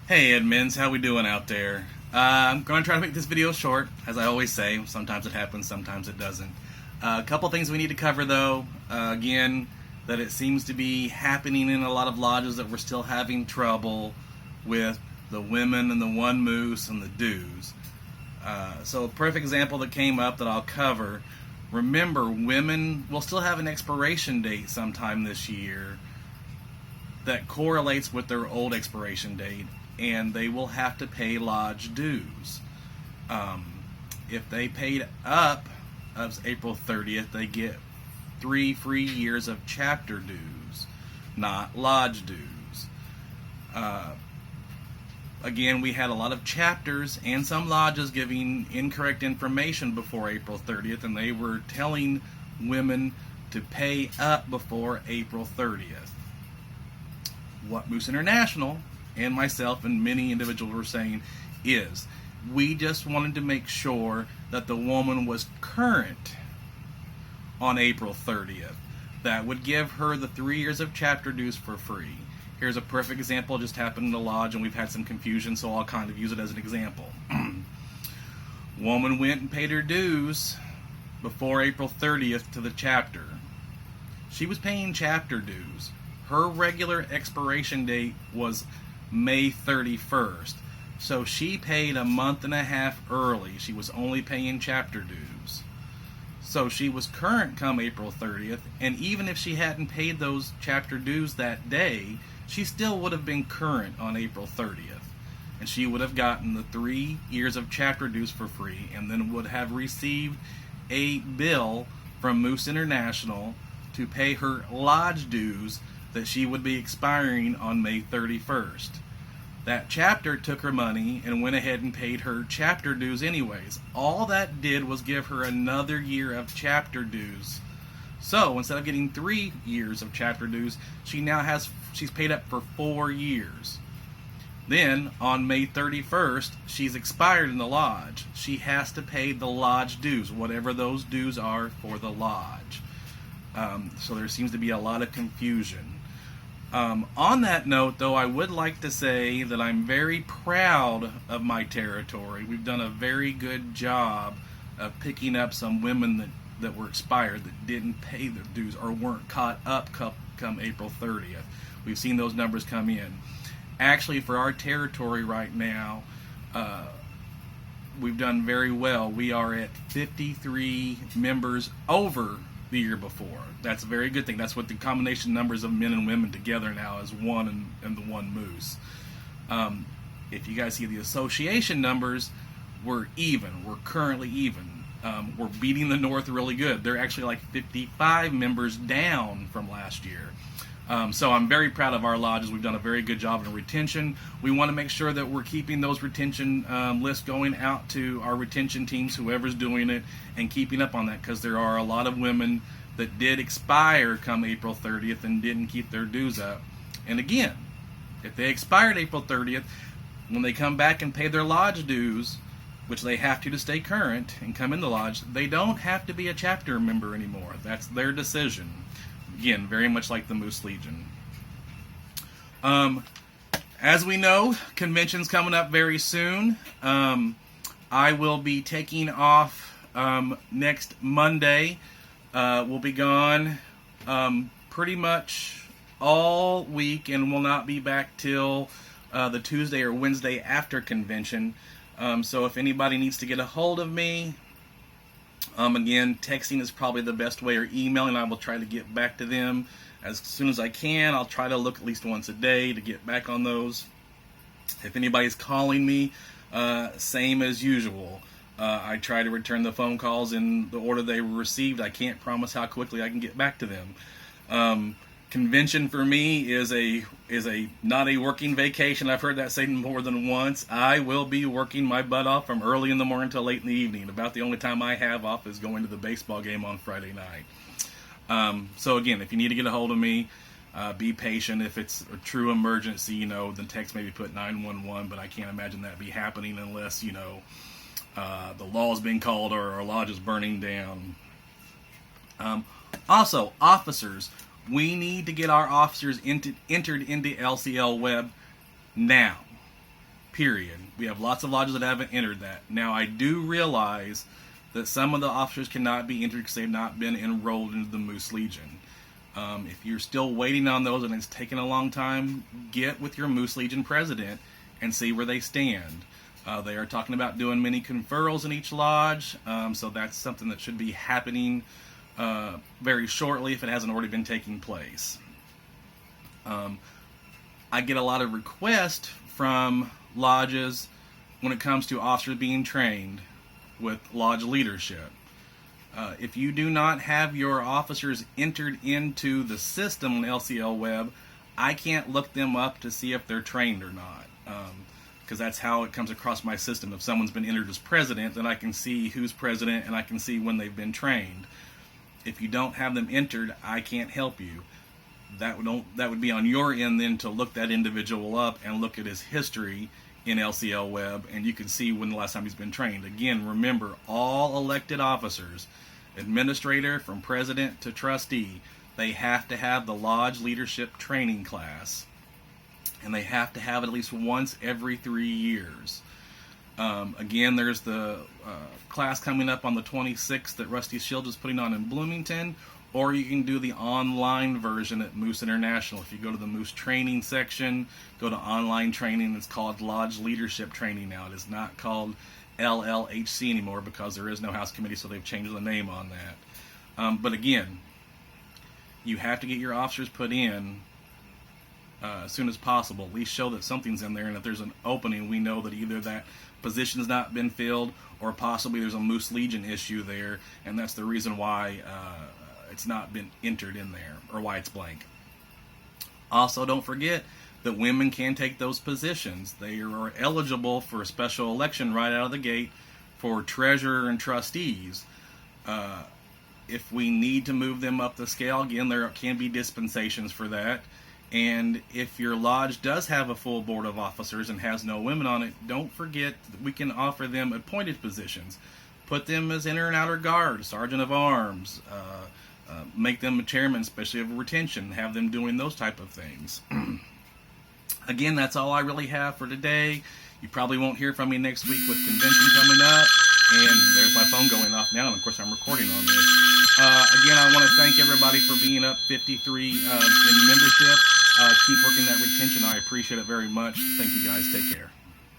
Hey admins, how we doing out there? I'm going to try to make this video short, as I always say. Sometimes it happens, sometimes it doesn't. A couple things we need to cover though. Again, that it seems to be happening in a lot of lodges that we're still having trouble with the women and the one moose and the dues. So a perfect example that came up that I'll cover. Remember, women will still have an expiration date sometime this year that correlates with their old expiration date, and they will have to pay lodge dues. If they paid up of April 30th, they get 3 free years of chapter dues, not lodge dues. Again, we had a lot of chapters and some lodges giving incorrect information before April 30th, and they were telling women to pay up before April 30th. What Moose International and myself and many individuals were saying is, we just wanted to make sure that the woman was current on April 30th. That would give her the 3 years of chapter dues for free. Here's a perfect example. It just happened in the lodge and we've had some confusion, so I'll kind of use it as an example. Woman went and paid her dues before April 30th to the chapter. She was paying chapter dues. Her regular expiration date was May 31st. So she paid a month and a half early. She was only paying chapter dues. So she was current come April 30th, and even if she hadn't paid those chapter dues that day, she still would have been current on April 30th. And she would have gotten the 3 years of chapter dues for free, and then would have received a bill from Moose International to pay her lodge dues that she would be expiring on May 31st. That chapter took her money and went ahead and paid her chapter dues anyways. All that did was give her another year of chapter dues. So instead of getting 3 years of chapter dues, she's paid up for 4 years. Then on May 31st, she's expired in the lodge. She has to pay the lodge dues, whatever those dues are for the lodge. So there seems to be a lot of confusion. On that note, though, I would like to say that I'm very proud of my territory. We've done a very good job of picking up some women that were expired that didn't pay their dues or weren't caught up come April 30th. We've seen those numbers come in. Actually, for our territory right now, we've done very well. We are at 53 members over the year before. That's a very good thing. That's what the combination numbers of men and women together now is one and the one moose. If you guys see the association numbers, we're even. We're currently even. We're beating the North really good. They're actually like 55 members down from last year. So I'm very proud of our lodges. We've done a very good job in retention. We want to make sure that we're keeping those retention lists going out to our retention teams, whoever's doing it, and keeping up on that, because there are a lot of women that did expire come April 30th and didn't keep their dues up. And again, if they expired April 30th, when they come back and pay their lodge dues, which they have to stay current and come in the lodge, they don't have to be a chapter member anymore. That's their decision. Again, very much like the Moose Legion. As we know, convention's coming up very soon. I will be taking off next Monday. We'll be gone pretty much all week and will not be back till the Tuesday or Wednesday after convention. So if anybody needs to get a hold of me, again, texting is probably the best way, or emailing. I will try to get back to them as soon as I can. I'll try to look at least once a day to get back on those. If anybody's calling me, same as usual. I try to return the phone calls in the order they were received. I can't promise how quickly I can get back to them. Convention for me is not a working vacation. I've heard that said more than once. I will be working my butt off from early in the morning till late in the evening. About the only time I have off is going to the baseball game on Friday night. So again, if you need to get a hold of me, be patient. If it's a true emergency, then text maybe put 911, but I can't imagine that be happening unless, the law is being called or our lodge is burning down. Also, officers. We need to get our officers entered into LCL Web now. period. We have lots of lodges that haven't entered that. Now, I do realize that some of the officers cannot be entered because they've not been enrolled into the Moose Legion. If you're still waiting on those and it's taking a long time, get with your Moose Legion president and see where they stand. They are talking about doing many conferrals in each lodge, so that's something that should be happening very shortly if it hasn't already been taking place. I get a lot of requests from lodges when it comes to officers being trained with lodge leadership. If you do not have your officers entered into the system on LCL Web, I can't look them up to see if they're trained or not, because that's how it comes across my system. If someone's been entered as president, then I can see who's president and I can see when they've been trained. If you don't have them entered, I can't help you. That would be on your end then to look that individual up and look at his history in LCL Web, and you can see when the last time he's been trained. Again, remember, all elected officers, administrator from president to trustee, they have to have the lodge leadership training class, and they have to have it at least once every 3 years. Again, there's the class coming up on the 26th that Rusty Shields is putting on in Bloomington, or you can do the online version at Moose International. If you go to the Moose training section, go to online training. It's called Lodge Leadership Training now. It is not called LLHC anymore because there is no House Committee, so they've changed the name on that. But again, you have to get your officers put in as soon as possible. At least show that something's in there, and if there's an opening, we know that either that position's not been filled or possibly there's a Moose Legion issue there, and that's the reason why it's not been entered in there, or why it's blank. Also, don't forget that women can take those positions. They are eligible for a special election right out of the gate for treasurer and trustees. If we need to move them up the scale, again, there can be dispensations for that. And if your lodge does have a full board of officers and has no women on it, don't forget that we can offer them appointed positions. Put them as inner and outer guard, sergeant of arms, make them a chairman, especially of retention, have them doing those type of things. Again, that's all I really have for today. You probably won't hear from me next week with convention coming up. And there's my phone going off now, and of course I'm recording on this. Again, I want to thank everybody for being up 53 in membership. Keep working that retention. I appreciate it very much. Thank you guys. Take care.